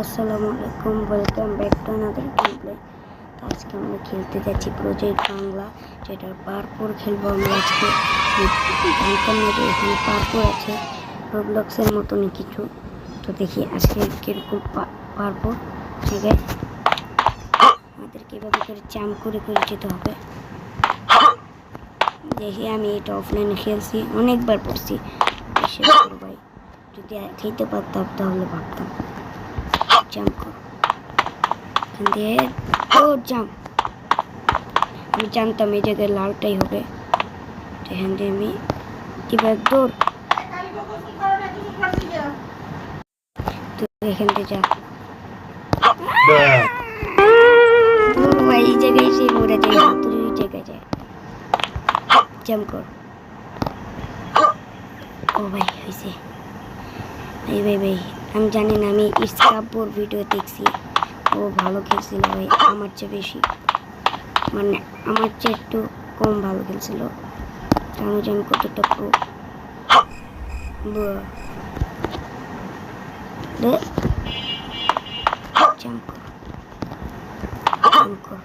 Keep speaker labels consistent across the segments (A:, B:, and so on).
A: আসসালামু আলাইকুম, welcome back to another game play. আজকে আমরা খেলতে যাচ্ছি প্রজেক্ট বাংলা, যেটার পারপুর খেলবো আমরা আজকে। জানতাম না যে এখানে পারপুর আছে, রোবলক্সের মতনই কিছু। তো দেখি আজকে কীরকম পারপুর জায়গায় আমাদেরকে এভাবে করে চাম করে করে যেতে হবে। দেখি আমি এটা অফলাইনে খেলছি, অনেকবার পড়ছি। বিশ্বাস করো ভাই, যদি খেলতে পারতাম তাহলে ভাবতাম। জাম্প করো, এখান দিয়ে দৌড় জাম্প। আমি জানতাম এই জায়গায় লালটাই হবে, এখান দিয়ে আমি এবার দৌড়। তো এখান দিয়ে যা ভাই, এই জায়গায় এসে মরে যায়, হাতুড়ি ওই জায়গায় যায়। জাম্প কর। ও ভাই হয়েছে। ভাই ভাই ভাই আমি জানি না, আমি ইসকাব্বর ভিডিও দেখছি, ও ভালো খেলছিল ভাই আমার চেয়ে বেশি, মানে আমার চেয়ে একটু কম ভালো খেলছিল। জানো যে আমি কতটা প্রো। জাম্প কর, জাম্প কর।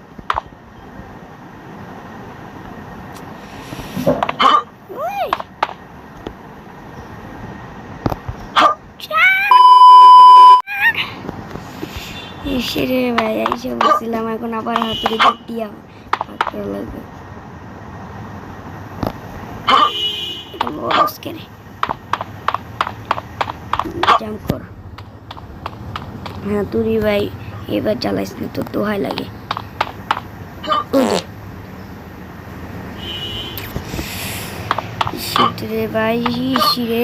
A: রে ভাই এসে বলছিলাম, এখন আবার হাতুড়ি দিয়া লাগবে। জাম্প কর। হাতুড়ি ভাই এবার চালাইস না, তোর দোহাই লাগে। রে ভাই শিরে,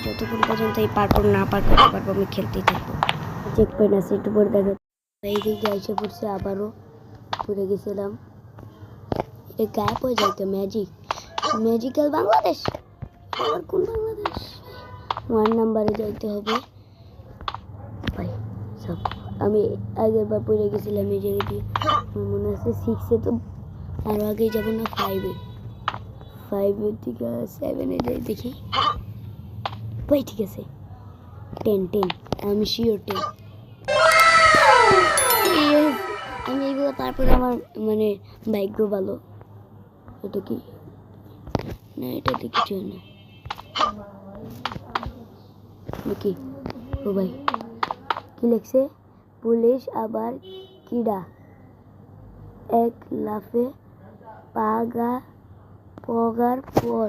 A: যতক্ষণ পর্যন্ত এই পারপুর না পার করতে পারবো আমি খেলতেই থাকবো। চেক পয়েন্ট আছে, একটু পরে দেখা। এই দিকে এসে পড়ছে, আবারও পড়ে গেছিলাম। এটা গায়ে পড়ে যাইতো ম্যাজিক্যাল বাংলাদেশ। আবার কোন বাংলাদেশ? 1 নাম্বারে যাইতে হবে ভাই। সব আমি আগের বার পড়ে গেছিলাম এই জায়গায় দিয়ে, মনে আছে 6-এ, তো আরও আগেই যাবো না, 5-এর থেকে 7-এ যাই দেখি ভাই। ঠিক আছে 10 আমি শিওর 10। আমি এইগুলো, তারপরে আমার মানে ভাগ্য ভালো। এটা কি না, এটাতে কিছু না নাকি? ও ভাই কি লেখছে? পুলিশ আবার কিডা এক লাফে পগার পর।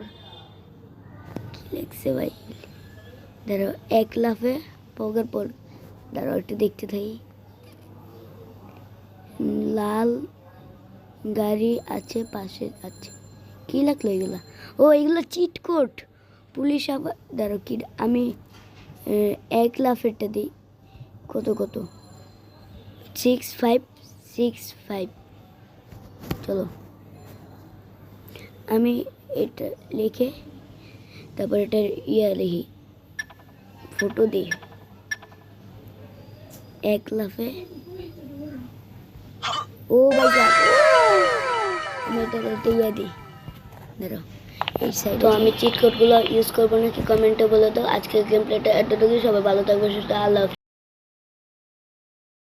A: কি লেখছে ভাই? ধরো এক লাফে পগার পর। ধরো একটু দেখতে থাকি। লাল গাড়ি আছে পাশে আছে। কি লাগলো এগুলা? ও এগুলো চিট কোড। পুলিশ আবার ধরো কি, আমি এক লাফেরটা দিই। কত 6565। চলো আমি এটা লিখে তারপর এটা লিখি, ফটো দিই। এক লাফে। ও ভাই আমি এটা দিই। ধরো এই সাইড। তো আমি চিট কোডগুলো ইউজ করবো নাকি কমেন্টে বলে দাও। আজকের গেম প্লেটা এতটুকুই। সবাই ভালো থাকবে, সুস্থ। আল্লাহ।